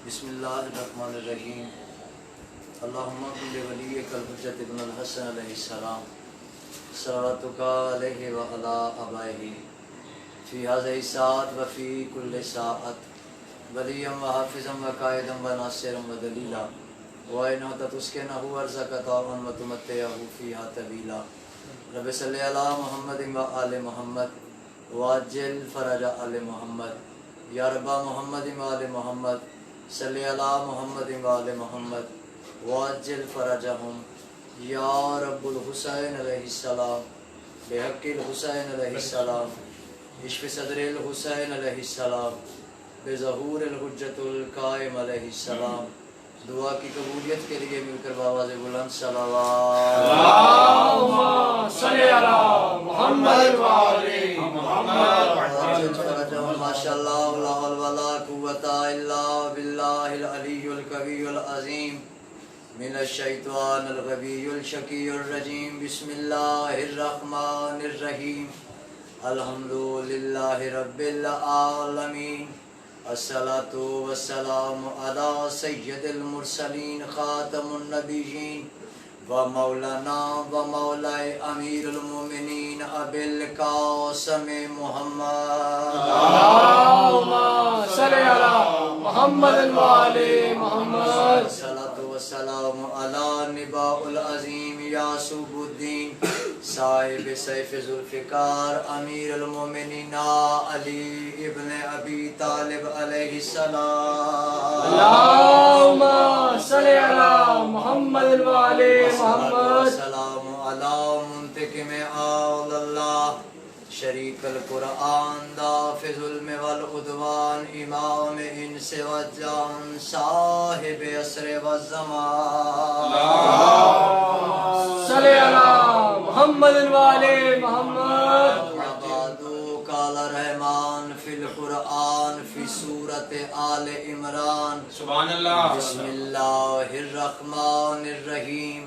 بسم اللہ الرحمن الرحیم اللہم کل ولیک الحجۃ ابن الحسن علیہ السلام صلواتک علیہ وعلی آبائہ فی ہذہ الساعۃ وفی کل ساعۃ ولیا وحافظا وقائدا وناصرا ودلیلا وإنہ تسکنہ ارضک طوعا وتمتعہ فیہا طویلا رب صلی علی محمد وآل محمد وعجل فرج آل محمد یا رب محمد وآل محمد صلی علی محمد وآل محمد وعجل فرجہم یا رب الحسین علیہ السلام بحق الحسین علیہ السلام اشف صدر الحسین علیہ السلام بظہور الحجت القائم علیہ السلام دعا کی قبولیت کے لیے مل کر بآواز بلند صلوات اللہم صلی علی محمد وآل محمد ماشاءاللہ لا حول ولا قوة الا باللہ العلی القوی العظیم من الشیطان الغوی الشقی الرجیم بسم اللہ الرحمن الرحیم الحمدللہ رب العالمین الصلاة والسلام علی سید المرسلین خاتم النبیین و مولانا و مولائے امیر المومنین ابی القاسم محمد اللہم صلی علی محمد وآل محمد الصلاة والسلام علی نباء العظیم یاسوب الدین صاحب سیف ذوالفقار امیر المومنین علی ابن ابی طالب علیہ السلام اللہم صلی علی محمد وآل محمد السلام علی منتقم آل اللہ شریک القرآن دافذ العلم والعدوان امام انس و جان صاحب عصر و زمان صلی علی محمد وآل محمد عبادو قال رحمان فی القرآن فی سورت آل عمران سبحان اللہ بسم اللہ الرحمن الرحیم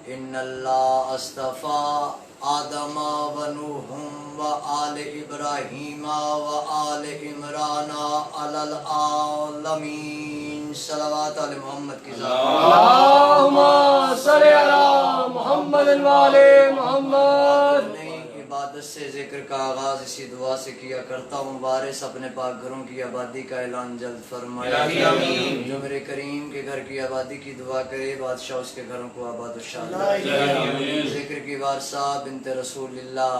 ان اللہ اصطفیٰ آدم و نوح و آل ابراہیم و آل عمران علی العالمین صلوات علی محمد کی ذات اللہم صلی علی محمد وآل محمد نئی عبادت سے ذکر کا آغاز اسی دعا سے کیا کرتا ہوں وارث اپنے پاک گھروں کی آبادی کا اعلان جلد فرمائے آمین جو میرے کریم کے گھر کی آبادی کی دعا کرے بادشاہ اس کے گھروں کو آباد و شاد ذکر کی وارثہ بنت رسول اللہ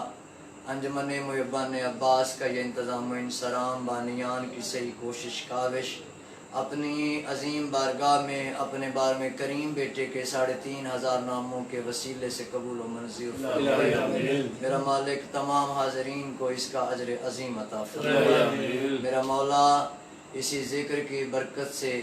انجمن محبان عباس کا یہ انتظام و انصرام بانیان کی صحیح کوشش کاوش اپنی عظیم بارگاہ میں اپنے بار میں کریم بیٹے کے 3,500 ناموں کے وسیلے سے قبول و منظور فرمائے میرا مالک تمام حاضرین کو اس کا اجر عظیم عطا فرمائے میرا مولا اسی ذکر کی برکت سے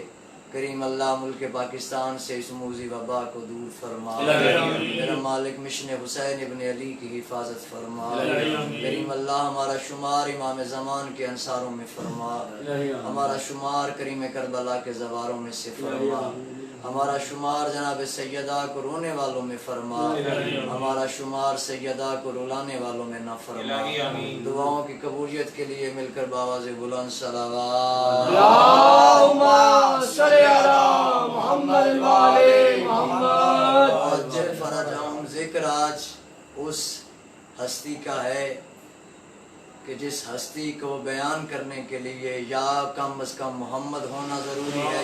کریم اللہ ملک پاکستان سے اس موذی وبا کو دور فرما میرا مالک مشن حسین ابن علی کی حفاظت فرما کریم اللہ ہمارا شمار امام زمان کے انصاروں میں فرما ہمارا شمار کریم کربلا کے زواروں میں سے فرما ہمارا شمار جناب سیدہ کو رونے والوں میں فرما ہمارا شمار سیدہ کو رلانے والوں میں نہ فرما دعاؤں کی قبولیت کے لیے مل کر بآواز بلند صلوات اللہم صلی علی محمد وآل محمد عجل فرجہم ذکر آج اس ہستی کا ہے کہ جس ہستی کو بیان کرنے کے لیے یا کم از کم محمد ہونا ضروری ہے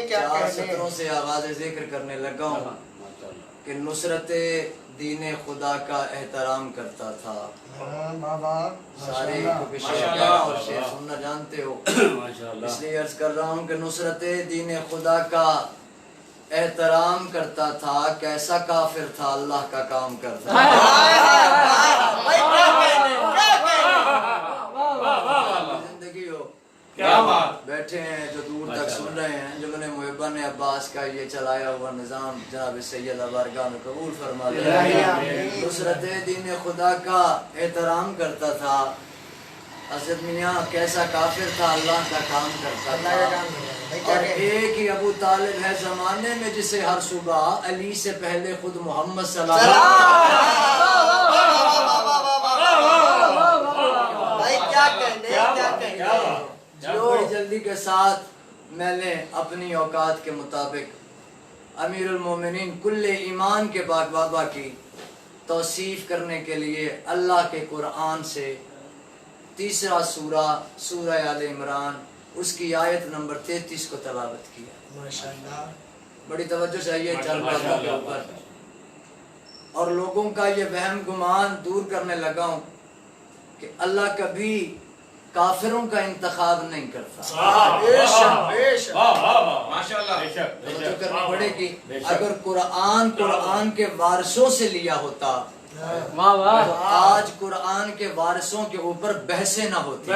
چار سطروں سے آغاز ذکر کرنے لگا ہوں کہ نصرت دین خدا کا احترام کرتا تھا سارے شیخ اور شیخ سننا جانتے ہو اس لیے عرض کر رہا ہوں کہ نصرت دین خدا کا احترام کرتا تھا کیسا کافر تھا اللہ کا کام کرتا زندگی ہو بیٹھے ہیں جو دور تک سن رہے ہیں جو میں نے محبان عباس کا یہ چلایا ہوا نظام جناب سید بارگاہ میں قبول فرما دے نصرت دین خدا کا احترام کرتا تھا حضرت میاں کیسا کافر تھا اللہ کا کام کرتا تھا اور ایک ہی ابو طالب ہے زمانے میں جسے ہر صبح علی سے پہلے خود محمد صلی اللہ علیہ وسلم جلدی کے ساتھ میں نے اپنی اوقات کے مطابق امیر المومنین کل ایمان کے باغ بابا کی توصیف کرنے کے لیے اللہ کے قرآن سے تیسرا سورہ سورہ آل عمران اس کی آیت نمبر 33 کو تلاوت کیا. ماشاءاللہ. بڑی توجہ چاہیے چند باتوں کے اوپر، اور لوگوں کا یہ وہم گمان دور کرنے لگا ہوں کہ اللہ کبھی کافروں کا انتخاب نہیں کرتا. بے شک بے شک. توجہ کرنی پڑے گی. اگر قرآن کے وارثوں سے لیا ہوتا تو آج قرآن کے وارثوں کے اوپر بحثیں نہ ہوتی.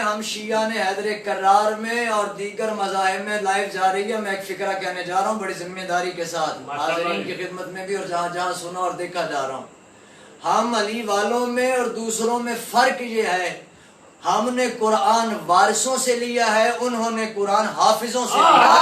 ہم شیعہ نے حیدر کرار میں اور دیگر مذاہب میں لائیو جا رہی ہے. میں ایک فکرہ کہنے جا رہا ہوں بڑی ذمہ داری کے ساتھ حاضرین کی خدمت میں بھی اور جہاں جہاں سنا اور دیکھا جا رہا ہوں. ہم علی والوں میں اور دوسروں میں فرق یہ ہے، ہم نے قرآن وارثوں سے لیا ہے، انہوں نے قرآن حافظوں سے لیا ہے.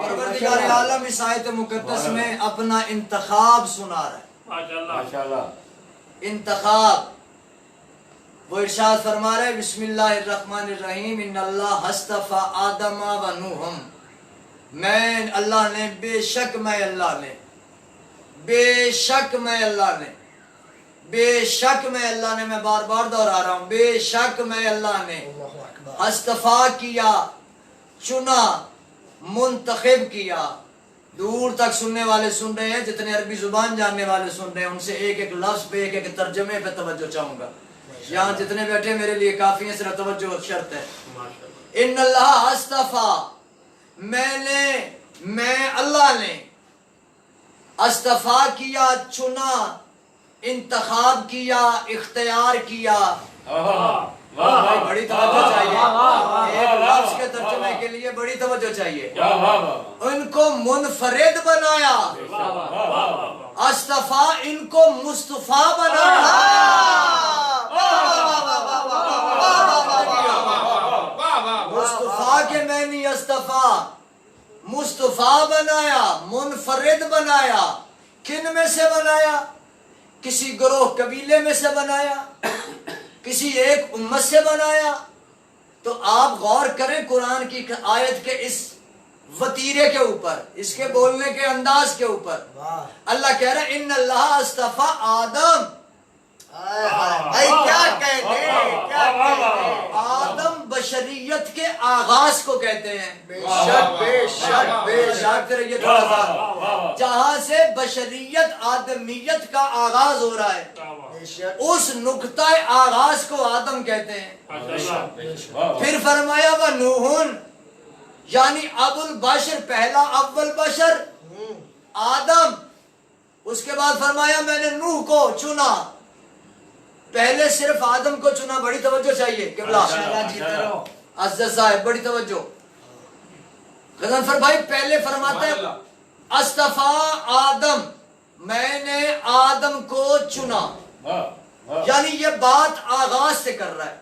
پروردگار عالم اس آیت مقدس میں اپنا انتخاب سنا رہا ہے. انتخاب وہ ارشاد فرما رہے ہیں بسم اللہ الرحمن الرحیم ان اللہ اصطفی آدم و نوح. میں اللہ نے بے شک میں اللہ نے میں بار بار دہرا رہا ہوں، بے شک میں اللہ نے اصطفیٰ کیا، چنا، منتخب کیا. دور تک سننے والے سن رہے ہیں، جتنے عربی زبان جاننے والے سن رہے ہیں، ان سے ایک ایک لفظ پہ ایک ایک ترجمے پہ توجہ چاہوں گا. یہاں جتنے بیٹھے میرے لیے کافی ہیں، صرف توجہ شرط ہے. ان اللہ اصطفیٰ، میں اللہ نے اصطفیٰ کیا، چنا، انتخاب کیا، اختیار کیا. بڑی توجہ چاہیے، ایک لفظ کے ترجمے کے لیے بڑی توجہ چاہیے. ان کو منفرد بنایا، اصطفیٰ ان کو مصطفیٰ بنایا. مصطفیٰ کے معنی اصطفیٰ، مصطفیٰ بنایا، منفرد بنایا. کن میں سے بنایا؟ کسی گروہ قبیلے میں سے بنایا، کسی ایک امت سے بنایا. تو آپ غور کریں قرآن کی آیت کے اس وتیرے کے اوپر، اس کے بولنے کے انداز کے اوپر. اللہ کہہ رہا ہے ان اللہ اصطفیٰ آدم. کیا کہتے ہیں؟ آدم بشریت کے آغاز کو کہتے ہیں. بے شک یہ جہاں سے بشریت آدمیت کا آغاز ہو رہا ہے، اس نقطہ آغاز کو آدم کہتے ہیں. پھر فرمایا وہ نوح، یعنی ابو البشر، پہلا اول بشر آدم. اس کے بعد فرمایا میں نے نوح کو چنا. پہلے صرف آدم کو چنا. بڑی توجہ چاہیے قبلہ عزت صاحب، بڑی توجہ. غضنفر بھائی پہلے فرماتے ہیں اصطفیٰ آدم، میں نے آدم کو چنا. یعنی یہ بات آغاز سے کر رہا ہے.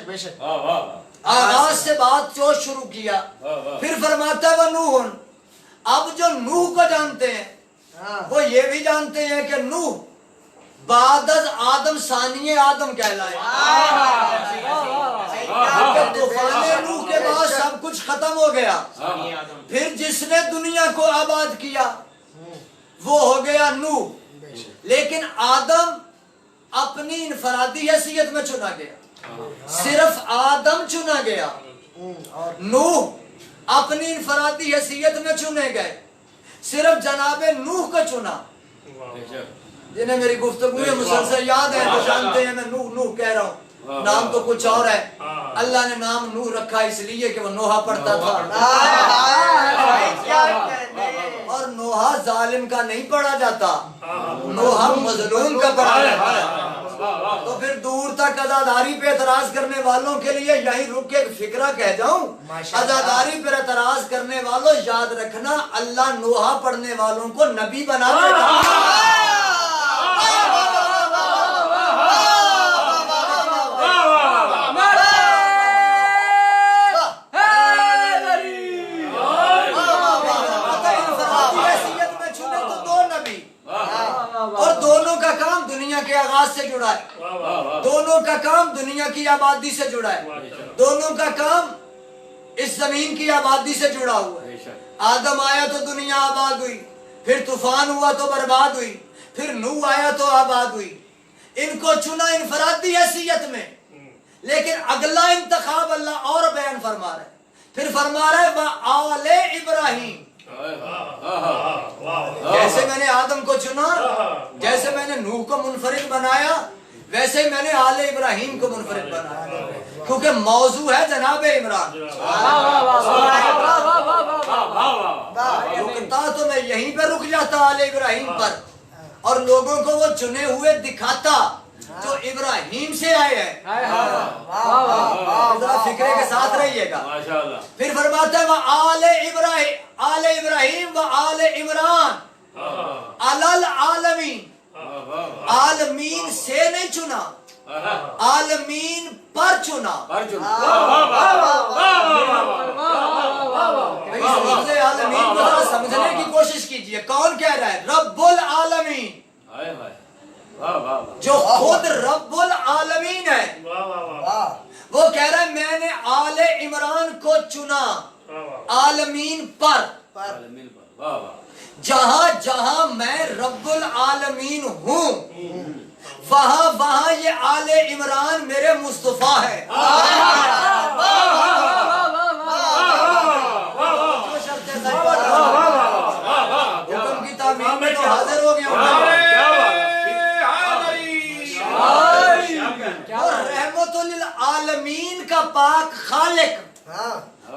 بے شک آغاز سے بات جو شروع کیا. پھر فرماتا ہے وہ نوح. اب جو نوح کو جانتے ہیں وہ یہ بھی جانتے ہیں کہ نوح بعد از آدم ثانی آدم کہلائے. طوفان نوح کے بعد سب کچھ ختم ہو گیا. پھر جس نے دنیا کو آباد کیا وہ ہو گیا نوح. لیکن آدم اپنی انفرادی حیثیت میں چنا گیا، صرف آدم چنا گیا. نوح اپنی انفرادی حیثیت میں چنے گئے، صرف جناب نوح کو چنا. جنہیں میری گفتگو مسلسل یاد ہے تو جانتے ہیں میں نوح نوح کہہ رہا ہوں، نام تو کچھ اور ہے. اللہ نے نام نوح رکھا اس لیے کہ وہ نوحہ پڑھتا تھا، اور نوحہ ظالم کا نہیں پڑھا جاتا، نوحہ مظلوم کا پڑھا جاتا ہے. تو پھر دور تک عزاداری پہ اعتراض کرنے والوں کے لیے یہی رک کے ایک فکرہ کہہ جاؤں. عزاداری پر اعتراض کرنے والوں یاد رکھنا، اللہ نوحہ پڑھنے والوں کو نبی بنا دے گا. جڑا ہے، دونوں کا کام دنیا کی آبادی سے جڑا ہے، دونوں کا کام اس زمین کی آبادی سے جڑا ہوا ہے۔ آدم آیا تو دنیا آباد ہوئی، پھر طوفان ہوا تو برباد ہوئی، پھر نوح آیا تو آباد ہوئی۔ ان کو چنا انفرادی حیثیت میں، لیکن اگلا انتخاب اللہ اور بیان فرما رہا ہے، پھر فرما رہا ہے وآل ابراہیم، جیسے میں نے آدم کو چنا، جیسے میں نے نوح کو منفرد بنایا، ویسے میں نے آل ابراہیم کو منفرد بنایا، کیونکہ موضوع ہے جناب عمران۔ رکتا تو میں یہیں پہ رک جاتا آل ابراہیم پر، اور لوگوں کو وہ چنے ہوئے دکھاتا جو ابراہیم سے آئے ہیں۔ ذرا فکرے کے ساتھ رہیے گا۔ پھر فرماتا ہے وآل ابراہیم وآل عمران علی العالمین، عالمین سے نہیں چنا، عالمین پر چنا۔ عالمین کو ذرا سمجھنے کی کوشش کیجئے، کون کہہ رہا ہے؟ رب العالمین، جو خود رب العالمین ہے، وہ کہہ رہا ہے میں نے آل عمران کو چنا عالمین پر۔ جہاں جہاں میں رب العالمین ہوں، وہاں وہاں یہ آل عمران میرے مصطفیٰ ہے۔ حکم کی تعمیر میں تو حاضر ہو گیا ہوں۔ اور رحمت للعالمین کا پاک خالق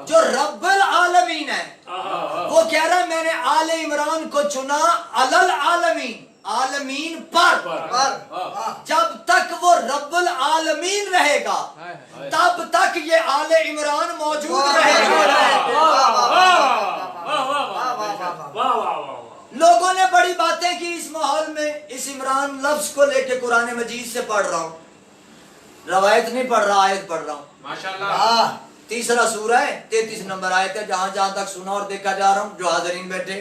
جو رب العالمین ہے، وہ کہہ رہا ہے میں نے آل عمران کو چنا علی العالمین، عالمین پر۔ جب تک وہ رب العالمین رہے گا تب تک یہ آل عمران موجود رہے گا۔ لوگوں نے بڑی باتیں کی اس ماحول میں، اس عمران لفظ کو لے کے قرآن مجید سے پڑھ رہا ہوں، روایت نہیں پڑھ رہا، آیت پڑھ رہا ہوں۔ ماشاءاللہ تیسرا سورہ ہے، 33 نمبر آیت ہے، جہاں جہاں تک سنا اور دیکھا جا رہا ہوں۔ جو حاضرین بیٹھے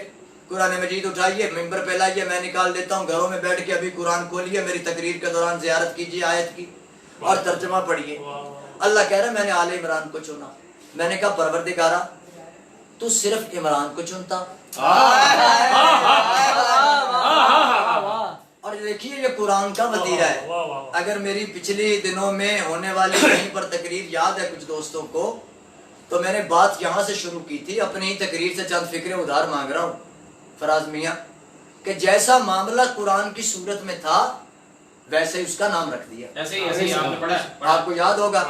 قرآن مجید اٹھائیے، ممبر پہ لائیے، میں نکال دیتا ہوں، گھروں میں بیٹھ کے ابھی قرآن کھولیے، میری تقریر کے دوران زیارت کیجیے آیت کی اور ترجمہ پڑھیے۔ اللہ کہہ رہا ہے میں نے آل عمران کو چنا۔ میں نے کہا پروردگارا تو صرف عمران کو چنتا؟ اور دیکھیے یہ قرآن کا وطیرہ ہے۔ اگر میری پچھلی دنوں میں ہونے والی کہیں پر تقریر یاد ہے کچھ دوستوں کو، تو میں نے بات یہاں سے شروع کی تھی، اپنی ہی تقریر سے چند فکریں ادھار مانگ رہا ہوں فراز میاں، کہ جیسا معاملہ قرآن کی صورت میں تھا ویسے ہی اس کا نام رکھ دیا۔ آپ کو یاد ہوگا،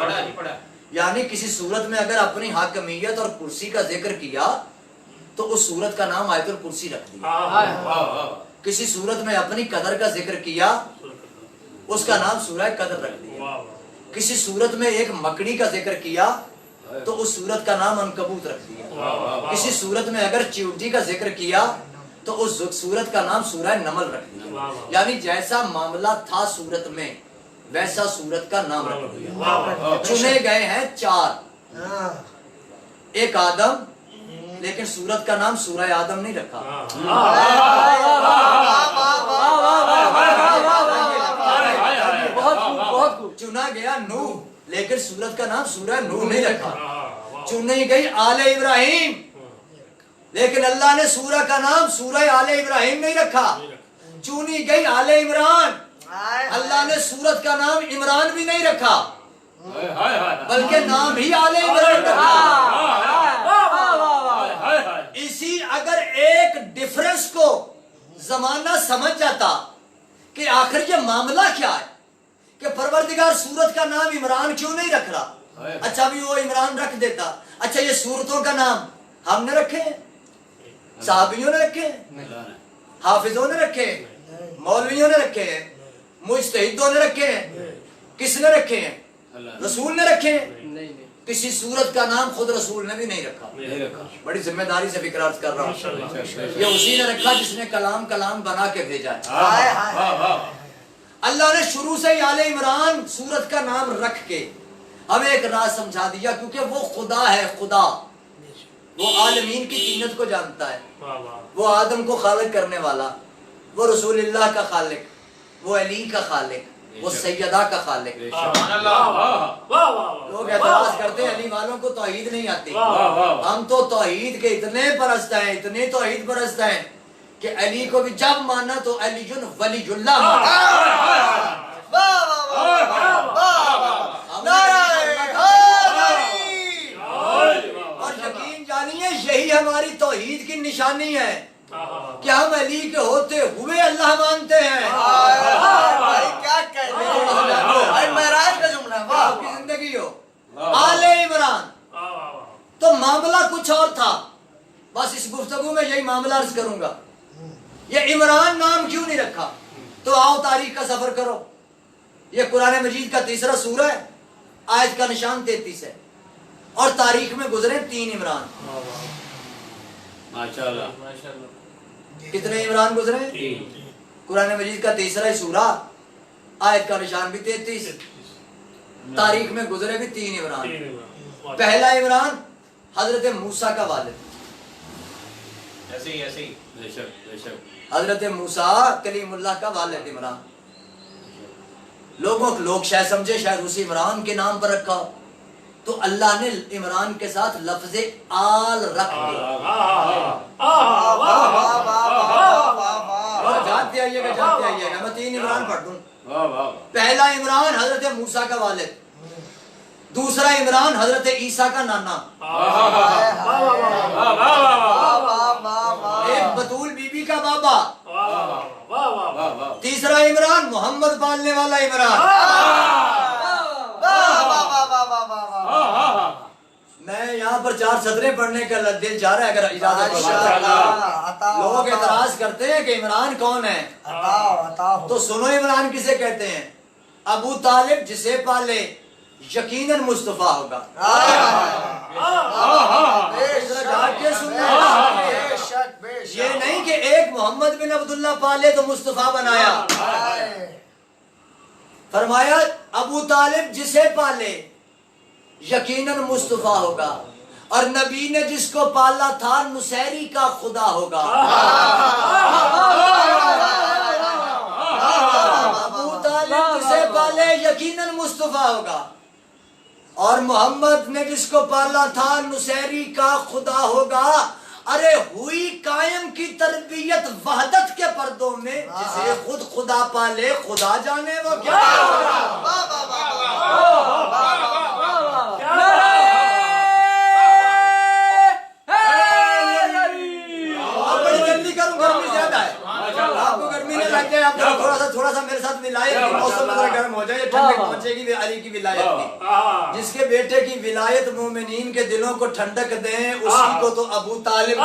یعنی کسی صورت میں اگر اپنی حاکمیت اور کرسی کا ذکر کیا تو اس صورت کا نام آیت الکرسی رکھ دیا۔ کسی صورت میں اپنی قدر کا ذکر کیا اس کا نام سورہ قدر رکھ دیا۔ کسی صورت میں ایک مکڑی کا ذکر کیا تو اس صورت کا نام عنکبوت رکھ دیا۔ کسی صورت میں اگر چیونٹی کا ذکر کیا تو اس صورت کا نام سورہ نمل رکھ دیا۔ یعنی جیسا معاملہ تھا صورت میں ویسا صورت کا نام رکھ دیا۔ چنے گئے ہیں 4، ایک آدم، لیکن سورت کا نام سورہ آدم نہیں رکھا۔ چنا گیا نوح، لیکن سورت کا نام سورہ نوح نہیں رکھا۔ چنی گئی آل ابراہیم، لیکن اللہ نے سورہ کا نام سورہ آل ابراہیم نہیں رکھا۔ چنی گئی آل عمران، اللہ نے سورت کا نام عمران بھی نہیں رکھا، بلکہ نام ہی آل عمران رکھا۔ اسی اگر ایک ڈیفرنس کو زمانہ سمجھ جاتا کہ آخر یہ معاملہ کیا ہے کہ پروردگار سورت کا نام عمران کیوں نہیں رکھ رہا، اچھا بھی وہ عمران رکھ دیتا۔ اچھا یہ سورتوں کا نام ہم نے رکھے ہیں، صحابیوں نے رکھے ہیں، حافظوں نے رکھے ہیں، مولویوں نے رکھے ہیں، مجتہدوں نے رکھے ہیں، کس نے رکھے ہیں؟ رسول نے رکھے ہیں۔ کسی سورت کا نام خود رسول نے بھی نہیں رکھا۔ بڑی ذمہ داری سے فکر عرض کر رہا ہوں، یہ اسی نے رکھا جس نے کلام کلام بنا کے بھیجا ہے۔ اللہ نے شروع سے آل عمران سورت کا نام رکھ کے ہمیں ایک راز سمجھا دیا، کیونکہ وہ خدا ہے، خدا وہ عالمین کی تینت کو جانتا ہے، وہ آدم کو خالق کرنے والا، وہ رسول اللہ کا خالق، وہ علی کا خالق، وہ سیدہ کا خالق ہے۔ لوگ اعتراض کرتے ہیں علی والوں کو توحید نہیں آتی، ہم تو توحید کے اتنے پرست ہیں، اتنے توحید پرست ہیں کہ علی کو بھی جب مانا تو علی ولی اللہ مانا۔ اور یقین جانیے یہی ہماری توحید کی نشانی ہے کہ ہم علی کے ہوتے ہوئے اللہ مانتے ہیں۔ کیا کہہ رہے ہو؟ معراج کا جملہ ہے۔ آپ کی زندگی ہو آل عمران تو معاملہ کچھ اور تھا، بس اس گفتگو میں یہی معاملہ عرض کروں گا۔ یہ عمران نام کیوں نہیں رکھا؟ تو آؤ تاریخ کا سفر کرو۔ یہ قرآن مجید کا تیسرا سورہ ہے، آیت کا نشان 33 ہے، اور تاریخ میں گزرے 3 عمران۔ کتنے عمران گزرے؟ قرآن مجید کا تیسرا ہی سورہ، آیت کا نشان بھی 33، تاریخ میں گزرے بھی 3 عمران۔ پہلا عمران حضرت موسیٰ کا والد، حضرت موسیٰ کلیم اللہ کا والد عمران۔ لوگ شاید سمجھے شاید اسی عمران کے نام پر رکھا، تو اللہ نے عمران کے ساتھ لفظ آل رکھ دیا۔ جانتے آئیے گا میں 3 عمران پڑھ دوں۔ پہلا عمران حضرت موسیٰ کا والد، دوسرا عمران حضرت عیسیٰ کا نانا، ایک بطول بی بی کا بابا، تیسرا عمران محمد پالنے والا عمران۔ میں یہاں پر 4 سطریں پڑھنے کا دل جا رہا ہے اگر اجازت ہو۔ لوگ اعتراض کرتے ہیں کہ عمران کون ہے، تو سنو عمران کسے کہتے ہیں؟ ابو طالب جسے پالے یقیناً مصطفیٰ ہوگا۔ یہ نہیں کہ ایک محمد بن عبداللہ پالے تو مصطفیٰ بنایا، فرمایا ابو طالب جسے پالے یقیناً مصطفیٰ ہوگا، اور نبی نے جس کو پالا تھا نصیری کا خدا ہوگا۔ ابو طالب جسے پالے یقیناً مصطفیٰ ہوگا، اور محمد نے جس کو پالا تھا نصیری کا خدا ہوگا۔ ارے ہوئی قائم کی تربیت وحدت کے پردوں میں، جسے خود خدا پالے خدا جانے وہ کیا ہوگا۔ بڑی جلدی کروں، گرمی زیادہ ہے، آپ کو گرمی نہیں لگ جائے، آپ تھوڑا سا میرے ساتھ ولایت کی موسم میں گرم ہو جائے، ٹھنڈک پہنچے گی علی کی ولایت کی۔ جس کے بیٹے کی ولایت مومنین کے دلوں کو ٹھنڈک دیں، اسی کو تو ابو طالب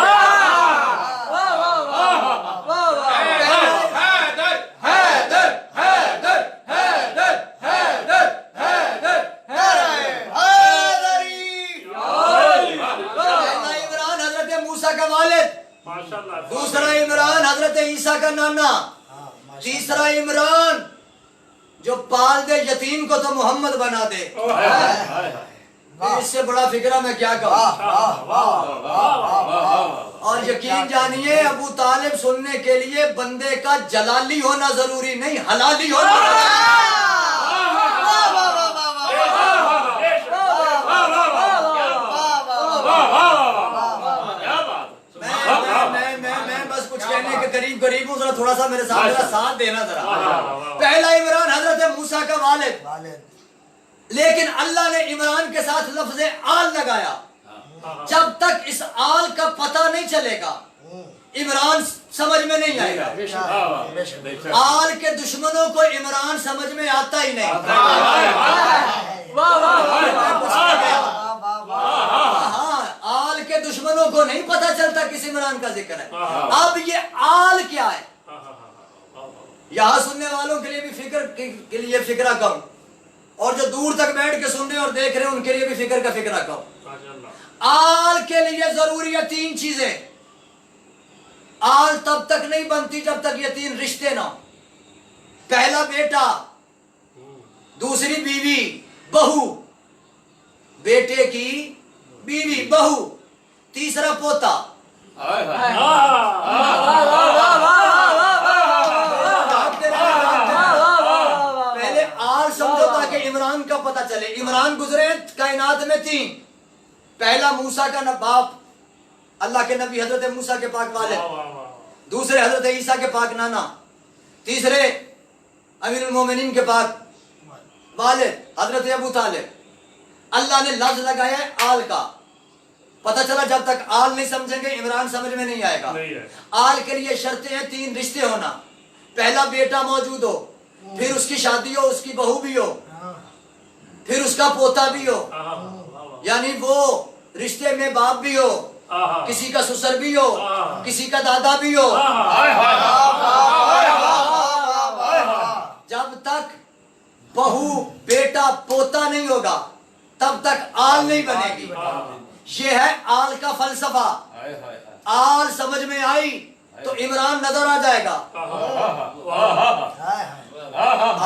دوسرا عمران حضرت عیسیٰ کا نانا، تیسرا عمران جو پال دے یتیم کو تو محمد بنا دے۔ اس سے بڑا فکرہ میں کیا کہوں۔ اور یقین جانیے ابو طالب سننے کے لیے بندے کا جلالی ہونا ضروری نہیں، حلالی ہونا ضروری۔ قریب ہوں، ذرا تھوڑا سا میرے ساتھ میرا ساتھ دینا ذرا۔ پہلا عمران حضرت موسیٰ کا والد، لیکن اللہ نے عمران کے ساتھ لفظ آل لگایا۔ جب تک اس آل کا پتہ نہیں چلے گا عمران سمجھ میں نہیں آئے گا۔ آل کے دشمنوں کو عمران سمجھ میں آتا ہی نہیں۔ آل کے دشمنوں کو نہیں پتا چلتا کس عمران کا ذکر ہے۔ اب یہ آل کیا ہے، یہاں سننے والوں کے لیے بھی فکر کے لیے فکرہ کرو، اور جو دور تک بیٹھ کے سن رہے اور دیکھ رہے ہیں ان کے لیے بھی فکر کا فکرہ کرو۔ آل کے لیے ضروری ہے 3 چیزیں۔ آل تب تک نہیں بنتی جب تک یہ 3 رشتے نہ ہو۔ پہلا بیٹا، دوسری بیوی بہو، بیٹے کی بیوی بہو، تیسرا پوتا۔ پہلے چلے. عمران گزرے کائنات میں 3. پہلا موسیٰ کا باپ اللہ کے نبی حضرت موسیٰ کے پاک والد, دوسرے حضرت عیسیٰ کے پاک نانا, تیسرے امیر المومنین کے پاک والد حضرت ابو طالب. اللہ نے لفظ لگایا ہے آل کا. پتہ چلا جب تک آل نہیں سمجھیں گے عمران سمجھ میں نہیں آئے گا. آل کے لیے شرطیں ہیں 3 رشتے ہونا. پہلا بیٹا موجود ہو, پھر اس کی شادی ہو, اس کی بہو بھی ہو, پھر اس کا پوتا بھی ہو, یعنی وہ رشتے میں باپ بھی ہو, کسی کا سسر بھی ہو, کسی کا دادا بھی ہو. جب تک بہو بیٹا پوتا نہیں ہوگا تب تک آل نہیں بنے گی. یہ ہے آل کا فلسفہ. آل سمجھ میں آئی تو عمران نظر آ جائے گا.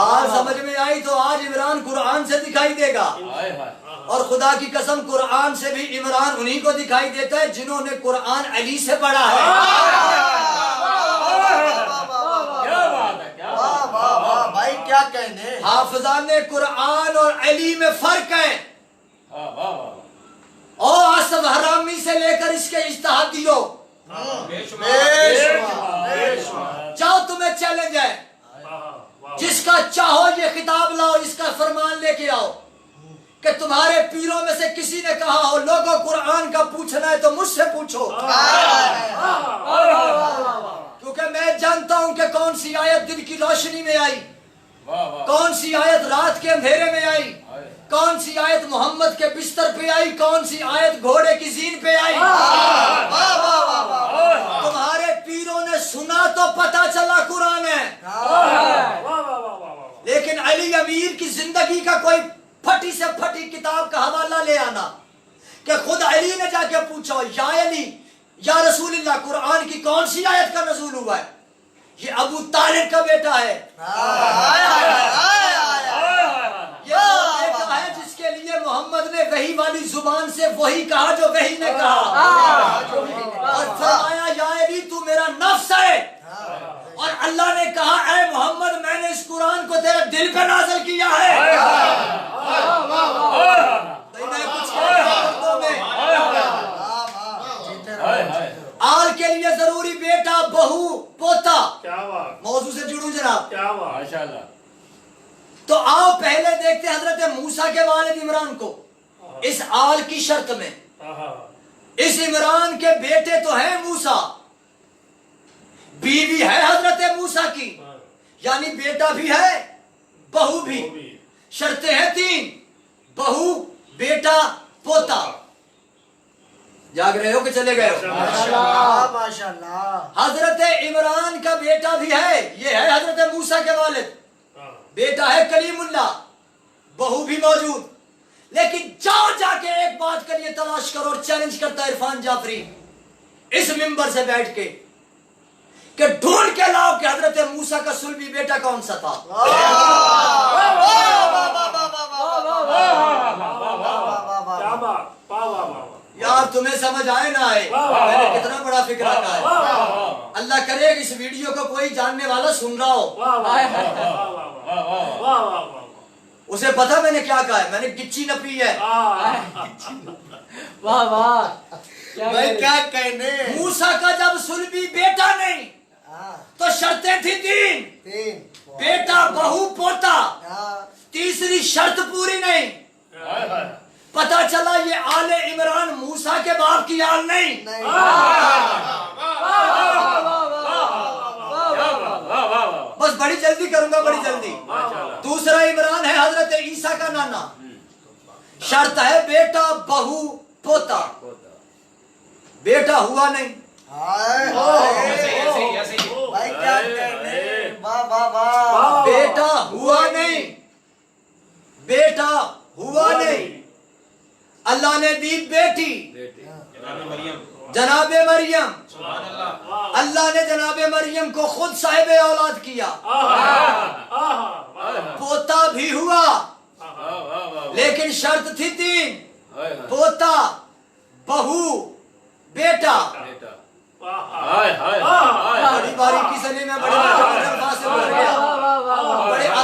آل سمجھ میں آئی تو آج عمران قرآن سے دکھائی دے گا. اور خدا کی قسم قرآن سے بھی عمران انہی کو دکھائی دیتا ہے جنہوں نے قرآن علی سے پڑھا ہے. بھائی کیا کہنے. حافظان قرآن اور علی میں فرق ہے. اور آصف حرامی سے لے کر اس کے اجتہادیوں, چاہو تمہیں چیلنج ہے, جس کا چاہو یہ خطاب لاؤ, اس کا فرمان لے کے آؤ کہ تمہارے پیروں میں سے کسی نے کہا ہو لوگوں قرآن کا پوچھنا ہے تو مجھ سے پوچھو, کیونکہ میں جانتا ہوں کہ کون سی آیت دن کی روشنی میں آئی, کون سی آیت رات کے اندھیرے میں آئی, کون سی آیت محمد کے بستر پہ آئی, کون سی آیت گھوڑے کی زین پہ آئی. تمہارے پیروں نے سنا تو پتا چلا قرآن ہے, لیکن علی امیر کی زندگی کا کوئی پھٹی سے پھٹی کتاب کا حوالہ لے آنا کہ خود علی نے جا کے پوچھو یا علی یا رسول اللہ قرآن کی کون سی آیت کا نزول ہوا ہے. یہ ابو طالب کا بیٹا ہے, یہ وہ بیٹا ہے جس کے لیے محمد نے وحی والی زبان سے وہی کہا جو وحی نے کہا, اور فرمایا یا علی تو میرا نفس ہے. اور اللہ نے کہا اے محمد میں نے اس قرآن کو تیرے دل پہ نازل کیا ہے. آل کے لیے ضروری بیٹا بہو پوتا. موضوع سے جڑوں جناب. تو آؤ پہلے دیکھتے حضرت موسیٰ کے والد عمران کو. اس آل کی شرط میں اس عمران کے بیٹے تو ہیں موسیٰ, بیوی ہے حضرت موسیٰ کی, یعنی بیٹا بھی ہے بہو بھی. شرطیں ہیں 3, بہو بیٹا پوتا. جاگ رہے ہو کہ چلے گئے ہو؟ ماشاءاللہ. حضرت عمران کا بیٹا بھی ہے, یہ ہے حضرت موسیٰ کے والد, بیٹا ہے کلیم اللہ, بہو بھی موجود. لیکن جاؤ جا کے ایک بات کے لیے تلاش کرو, اور چیلنج کرتا ہے عرفان جعفری اس منبر سے بیٹھ کے کہ ڈھونڈ کے لاؤ کہ حضرت موسیٰ کا صلبی بیٹا کون سا تھا. یار تمہیں سمجھ آئے نہ آئے, میں نے کتنا بڑا فکر رکھا ہے. اللہ کرے اس ویڈیو کو کوئی جاننے والا سن رہا ہو, اسے پتا میں نے کیا کہا ہے, میں نے گچی نپی ہے. واہ واہ بھائی کیا کہنے. موسیٰ کا جب صلبی بیٹا نہیں تو شرطیں تھی 3, بیٹا بہو پوتا. تیسری شرط پوری نہیں. پتا چلا یہ آل عمران موسیٰ کے باپ کی آل نہیں. بس بڑی جلدی کروں گا, بڑی جلدی. دوسرا عمران ہے حضرت عیسیٰ کا نانا. شرط ہے بیٹا بہو پوتا. بیٹا ہوا نہیں. بھائی کیا کہنے. واہ واہ واہ. بیٹا ہوا نہیں, بیٹا ہوا نہیں. اللہ نے دی بیٹی جناب مریم. اللہ نے جناب مریم کو خود صاحب اولاد کیا. پوتا بھی ہوا, لیکن شرط تھی 3, پوتا بہو بیٹا. بڑی باریکی سے نہیں, میں بڑے الفاظ سے بول گیا, بڑے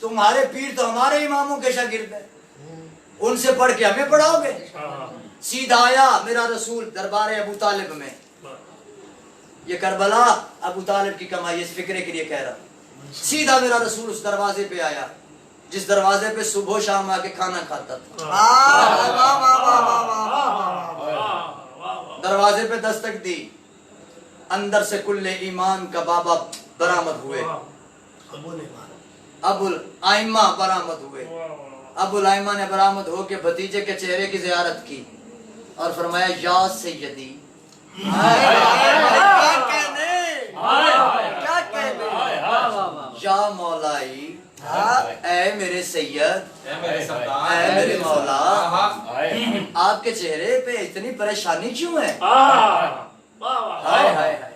تمہارے پیر تو ہمارے اماموں کے شاگرد ہیں، ان سے پڑھ کے ہمیں پڑھاؤ گے؟ سیدھا آیا میرا رسول دربار ابو طالب میں، یہ کربلا ابو طالب کی کمائی، اس فکرے کے لیے کہہ رہا ہوں، سیدھا میرا رسول اس دروازے پہ آیا جس دروازے پہ صبح و شام آ کے کھانا کھاتا تھا، دروازے پہ دستک دی، اندر سے کل ایمان کا بابا برآمد ہوئے، ابو الائمہ برآمد ہوئے، ابو الائمہ نے برآمد ہو کے بھتیجے کے چہرے کی زیارت کی اور فرمایا یا سیدی، یا مولائی، اے میرے سید، اے میرے مولا، آپ کے چہرے پہ اتنی پریشانی کیوں ہے؟ ہائے ہائے ہائے،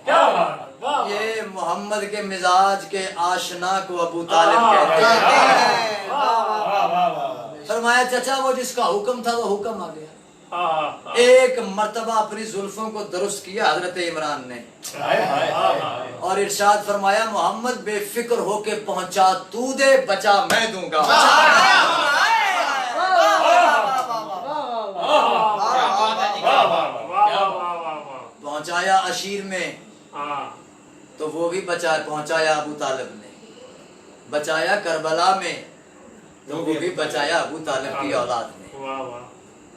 یہ محمد کے مزاج کے آشنا کو ابو طالب کہتے ہیں۔ فرمایا چچا وہ جس کا حکم تھا وہ حکم آ گیا، ایک مرتبہ اپنی زلفوں کو درست کیا حضرت عمران نے، اور ارشاد فرمایا محمد بے فکر ہو کے پہنچا تو دے، بچا میں دوں گا۔ پہنچایا عشیر میں تو وہ بھی پہنچایا ابو طالب نے، بچایا کربلا میں تو وہ بھی بچایا ابو طالب کی اولاد نے۔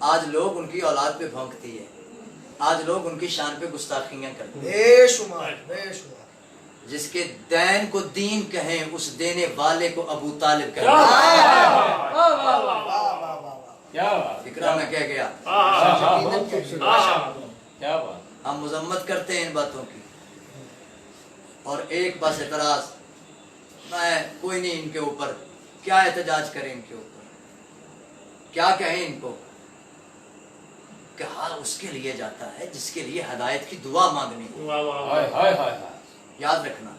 آج لوگ ان کی اولاد پہ بھونکتی ہے، آج لوگ ان کی شان پہ گستاخیاں کرتے ہیں، بے شمار بے شمار، جس کے دین کو دین کہیں اس دینے والے کو ابو طالب کہیں۔ فکرہ میں کہہ گیا، ہم مذمت کرتے ہیں ان باتوں کی، اور ایک بس اعتراض، میں کوئی نہیں ان کے اوپر، کیا احتجاج کریں ان کے اوپر، کیا کہیں ان کو، کہ حال اس کے لیے جاتا ہے جس کے لیے ہدایت کی دعا مانگنی ہے، یاد رکھنا،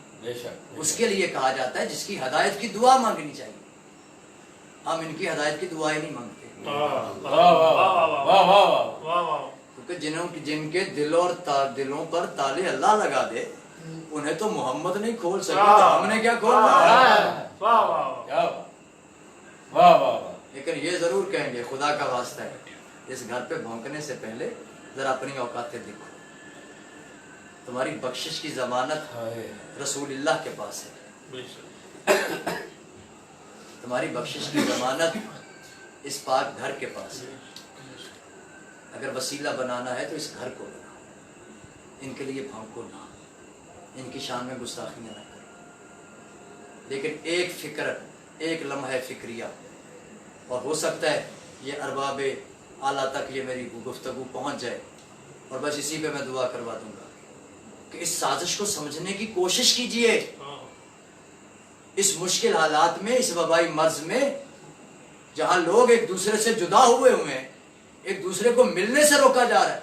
اس کے لیے کہا جاتا ہے جس کی ہدایت کی دعا مانگنی چاہیے، ہم ان کی ہدایت کی دعائیں نہیں مانگتے، کیونکہ جن کے دلوں پر تالے اللہ لگا دے انہیں تو محمد نہیں کھول سکے، تو ہم نے کیا کھولنا؟ لیکن یہ ضرور کہیں گے خدا کا واسطہ ہے، اس گھر پہ بھونکنے سے پہلے ذرا اپنی اوقاتیں دیکھو، تمہاری بخشش کی ضمانت رسول اللہ کے پاس ہے، تمہاری بخشش کی ضمانت اس پاک گھر کے پاس ہے، اگر وسیلہ بنانا ہے تو اس گھر کو بناؤ، ان کے لیے بھونکو نہ، ان کی شان میں گستاخیاں نہ کرو، لیکن ایک فکر، ایک لمحہ فکریہ، اور ہو سکتا ہے یہ ارباب اعلیٰ تک یہ میری گفتگو پہنچ جائے، اور بس اسی پہ میں دعا کروا دوں گا کہ اس سازش کو سمجھنے کی کوشش کیجئے، اس مشکل حالات میں، اس وبائی مرض میں، جہاں لوگ ایک دوسرے سے جدا ہوئے ہیں، ایک دوسرے کو ملنے سے روکا جا رہا ہے،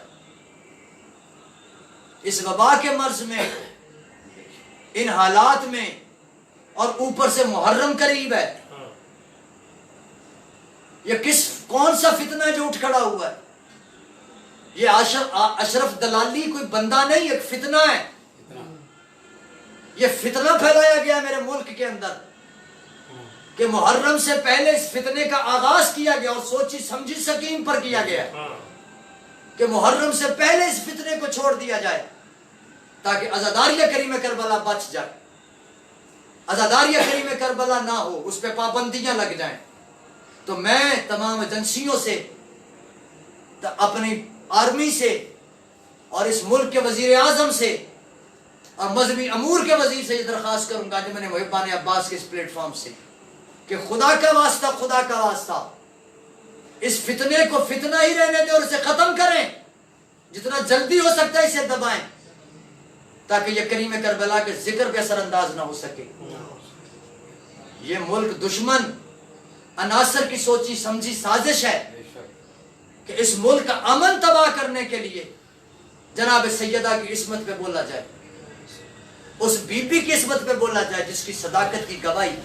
اس وبا کے مرض میں، ان حالات میں، اور اوپر سے محرم قریب ہے، یہ کون سا فتنہ ہے جو اٹھ کھڑا ہوا ہے؟ یہ اشرف دلالی کوئی بندہ نہیں، ایک فتنہ ہے، یہ فتنہ پھیلایا گیا میرے ملک کے اندر کہ محرم سے پہلے اس فتنے کا آغاز کیا گیا، اور سوچی سمجھی سکیم پر کیا گیا کہ محرم سے پہلے اس فتنے کو چھوڑ دیا جائے تاکہ عزاداریہ کریم کربلا بچ جائے، عزاداریہ کریم کربلا نہ ہو، اس پہ پابندیاں لگ جائیں۔ تو میں تمام ایجنسیوں سے، اپنی آرمی سے، اور اس ملک کے وزیر اعظم سے اور مذہبی امور کے وزیر سے یہ درخواست کروں گا انجمن محبان عباس کے اس پلیٹ فارم سے کہ خدا کا واسطہ اس فتنے کو فتنہ ہی رہنے دیں اور اسے ختم کریں، جتنا جلدی ہو سکتا ہے اسے دبائیں تاکہ یہ کریم کربلا کے ذکر پہ اثر انداز نہ ہو سکے۔ یہ ملک دشمن عناصر کی سوچی سمجھی سازش ہے کہ اس ملک کا امن تباہ کرنے کے لیے جناب سیدہ کی عصمت پہ بولا جائے، اس بی بی کی عصمت پہ بولا جائے جس کی صداقت کی گواہی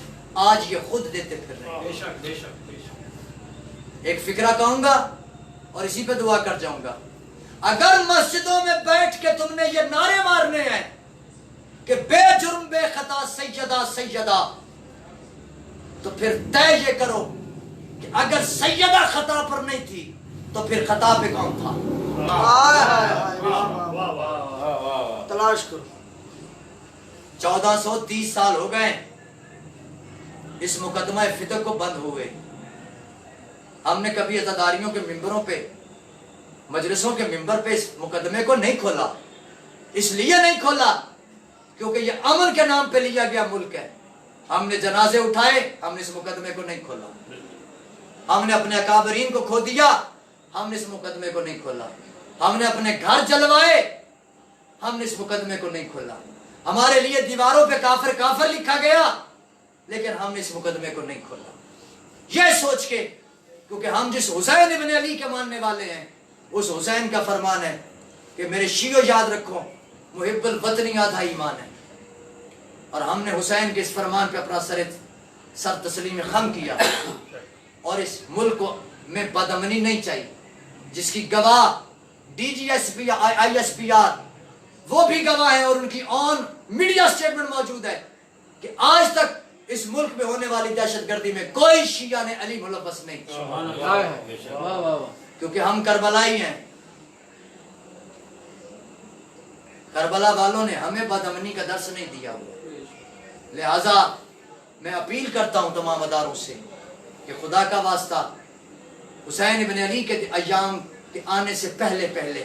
آج یہ خود دیتے پھر رہے ہیں۔ ایک فکرہ کہوں گا اور اسی پہ دعا کر جاؤں گا، اگر مسجدوں میں بیٹھ کے تم نے یہ نعرے مارنے ہیں کہ بے جرم بے خطا سیدہ سیدہ، تو پھر طے یہ کرو کہ اگر سیدہ خطا پر نہیں تھی تو پھر خطا پہ کون تھا؟ تلاش کرو. 1430 سال ہو گئے اس مقدمہ فتق کو بند ہوئے. ہم نے کبھی عزاداریوں کے ممبروں پہ مجلسوں کے ممبر پہ اس مقدمے کو نہیں کھولا. اس لیے نہیں کھولا کیونکہ یہ امن کے نام پہ لیا گیا ملک ہے. ہم نے جنازے اٹھائے, ہم نے اس مقدمے کو نہیں کھولا. ہم نے اپنے اکابرین کو کھو دیا, ہم نے اس مقدمے کو نہیں کھولا. ہم نے اپنے گھر جلوائے, ہم نے اس مقدمے کو نہیں کھولا. ہمارے لیے دیواروں پہ کافر کافر لکھا گیا, لیکن ہم نے اس مقدمے کو نہیں کھولا. یہ سوچ کے کیونکہ ہم جس حسین ابن علی کے ماننے والے ہیں, اس حسین کا فرمان ہے کہ میرے شیعو یاد رکھو, محب الوطنی آدھا ایمان ہے. اور ہم نے حسین کے اس فرمان پہ اپنا سر تسلیم خم کیا. اور اس ملک کو میں بدامنی نہیں چاہیے, جس کی گواہ D G S P I S P R وہ بھی گواہ ہیں, اور ان کی آن میڈیا سٹیٹمنٹ موجود ہے کہ آج تک اس ملک میں ہونے والی دہشت گردی میں کوئی شیعہ نے علی ملوث نہیں, کیونکہ ہم کربلائی ہیں. کربلا والوں نے ہمیں بدامنی کا درس نہیں دیا ہوا. لہذا میں اپیل کرتا ہوں تمام اداروں سے کہ خدا کا واسطہ حسین ابن علی کے ایام کے آنے سے پہلے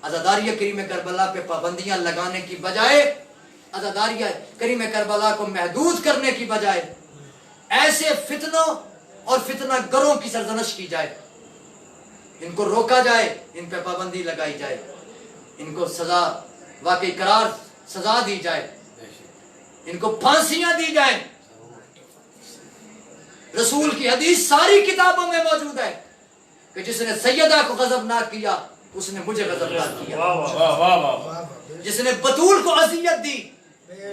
عزاداریہ کریم کربلا پہ پابندیاں لگانے کی بجائے, عزاداریہ کریم کربلا کو محدود کرنے کی بجائے ایسے فتنوں اور فتنہ گروں کی سرزنش کی جائے. ان کو روکا جائے, ان پہ پابندی لگائی جائے, ان کو سزا واقعی قرار سزا دی جائے, ان کو پھانسیاں دی جائیں. رسول کی حدیث ساری کتابوں میں موجود ہے کہ جس نے سیدہ کو غضبناک کیا اس نے مجھے غضبناک کیا. جس نے بطول کو اذیت دی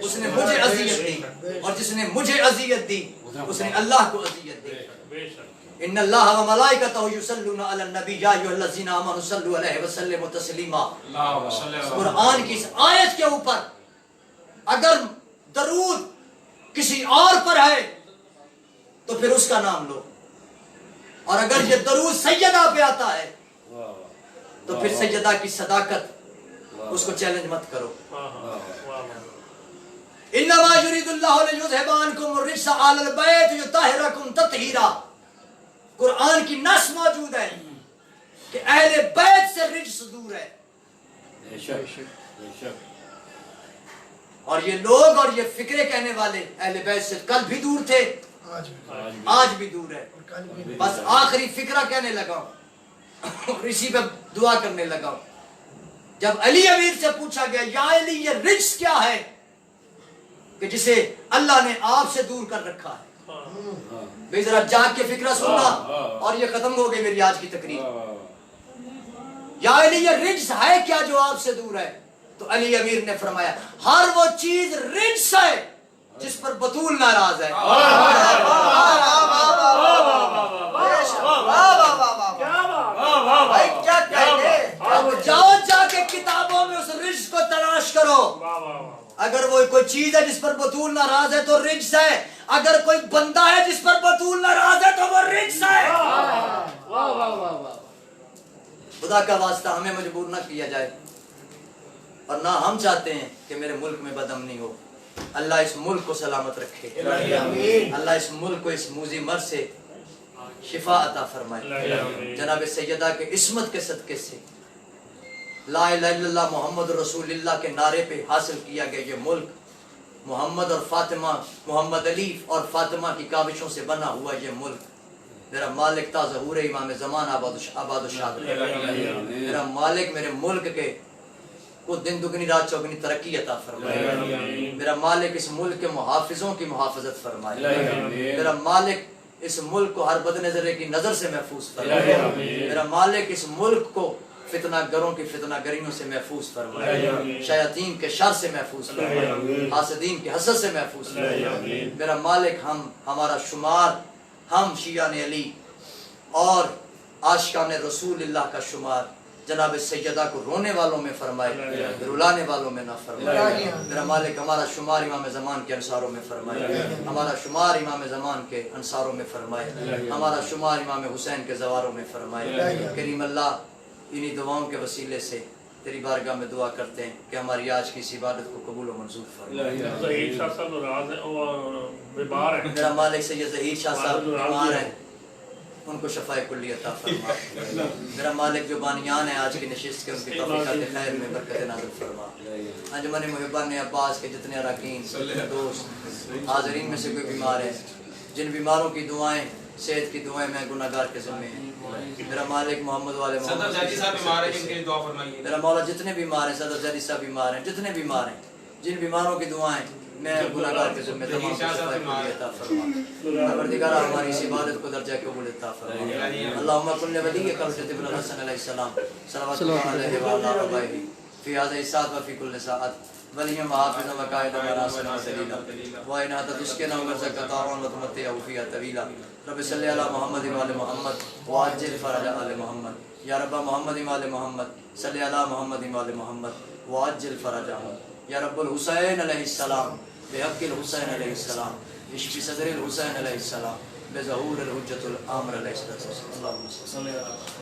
اس نے مجھے اذیت دی, اور جس نے مجھے اذیت دی اس نے اللہ کو اذیت دی. ان اللہ و ملائکتہ یصلون علی النبی یا ایھا الذین آمنوا صلوا علیہ وسلموا تسلیما. قرآن کی اس آیت کے اوپر اگر درود کسی اور پر ہے تو پھر اس کا نام لو, اور اگر یہ درود سیدہ پہ آتا ہے تو پھر سیدہ کی صداقت اس کو چیلنج مت کرو. انما یرید اللہ لیذھب عنکم الرجس اہل البیت یطہرکم تطہیرا. قرآن کی نص موجود ہے کہ اہل بیت سے رجس دور ہے. اور یہ لوگ اور یہ فکرے کہنے والے اہل بیت سے کل بھی دور تھے, آج بھی دور ہے. بس آخری فکرہ کہنے لگا ہوں اور اسی پہ دعا کرنے لگا ہوں. جب علی امیر سے پوچھا گیا یا علی یہ رجس کیا ہے کہ جسے اللہ نے آپ سے دور کر رکھا ہے, بھئی ذرا جاگ کے فکرہ سننا, اور یہ ختم ہو گئی میری آج کی تقریر. یا علی یہ رجس ہے کیا جو آپ سے دور ہے؟ تو علی امیر نے فرمایا ہر وہ چیز رجس ہے جس پر بطول ناراض ہے. جاؤ جا کے کتابوں میں اس رجس کو تلاش کرو. اگر وہ کوئی چیز ہے جس پر بطول ناراض ہے تو رجس ہے, اگر کوئی بندہ ہے جس پر بطول ناراض ہے تو وہ رجس ہے. خدا کا واسطہ ہمیں مجبور نہ کیا جائے, اور نہ ہم چاہتے ہیں کہ میرے ملک میں بدامنی ہو. اللہ اس ملک کو سلامت رکھے, اللہ اس ملک کو اس موذی مرض سے شفا عطا فرمائے. جناب سیدہ کے عصمت کے صدقے سے لا الہ الا اللہ محمد رسول اللہ کے نعرے پہ حاصل کیا گیا یہ ملک, محمد اور فاطمہ, محمد علی اور فاطمہ کی کاوشوں سے بنا ہوا یہ ملک, میرا مالک تا ظہور امام زمان آباد و شاد رہے. میرا مالک میرے ملک کے کو دن دگنی رات چوگنی ترقی عطا فرمائے. میرا مالک اس ملک کے محافظوں کی محافظت فرمائے. میرا مالک اس ملک کو ہر بد نظرے کی نظر سے محفوظ فرمائے. میرا مالک اس ملک کو فتنہ گروں کی فتنہ گریوں سے محفوظ فرمائے, شیاطین کے شر سے محفوظ فرمائے, حاسدین کے حسد سے محفوظ فرمائے. میرا مالک ہمارا شمار, ہم شیعان علی اور عاشقان رسول اللہ کا شمار جناب سیدہ کو رونے والوں میں فرمائے، رلانے والوں میں نہ فرمائے۔ میرا مالک ہمارا شمار امام زمان کے انصاروں میں فرمائے، ہمارا شمار امام زمان کے انصاروں میں فرمائے، ہمارا شمار امام حسین کے زواروں میں فرمائے۔ کریم اللہ انہی دعاؤں کے وسیلے سے تیری بارگاہ میں دعا کرتے ہیں کہ ہماری آج کی اس عبادت کو قبول و منظور فرمائے۔ ظہیر شاہ صاحب ناراض ہیں اور بیمار ہیں۔ میرا مالک سید ظہیر شاہ صاحب بیمار ہیں، ان کو شفاء کلی عطا فرما۔ میرا مالک جو بانیان ہیں آج کی نشست کے، ان کی توفیقات خیر میں برکت نازل فرما۔ انجمن محبان عباس کے جتنے اراکین دوست حاضرین میں سے کوئی بیمار ہے، جن بیماروں کی دعائیں صحت کی دعائیں میں گناہگار کے ذمہ ہیں، میرا مالک محمد والے صدر محمد جاجی صاحب بیمار ہیں، ان کے لیے دعا فرمائیے۔ میرا مولا جتنے بیمار ہیں، صدر جاجی صاحب بیمار ہیں، جتنے بیمار ہیں، جن بیماروں کی دعائیں میں گناہگار کے ذمہ تمام کو شفاء کلی عطا فرما۔ پروردگارہ ہماری اس عبادت کو درجہ قبول عطا فرما۔ اللہم کن ولیک الحجۃ ابن الحسن علیہ السلام صلوات اللہ علیہ وعلی آبائہ فی هذه الساعة وفی کل ساعة ولیا وحافظا وقائدا وناصرا ودلیلا وعنایتا تسکنا ومرزقا طاعون وتمتعه فیہا طویلا رب صلی علی محمد وعلی محمد وعجل فرج آل محمد یا رب محمد وعلی محمد صلی علی محمد وعلی محمد وعجل فرجهم یا رب الحسین علیہ السلام بحق الحسین علیہ السلام اشفی صدر الحسین علیہ السلام بظہور الحجۃ العامر علیہ السلام۔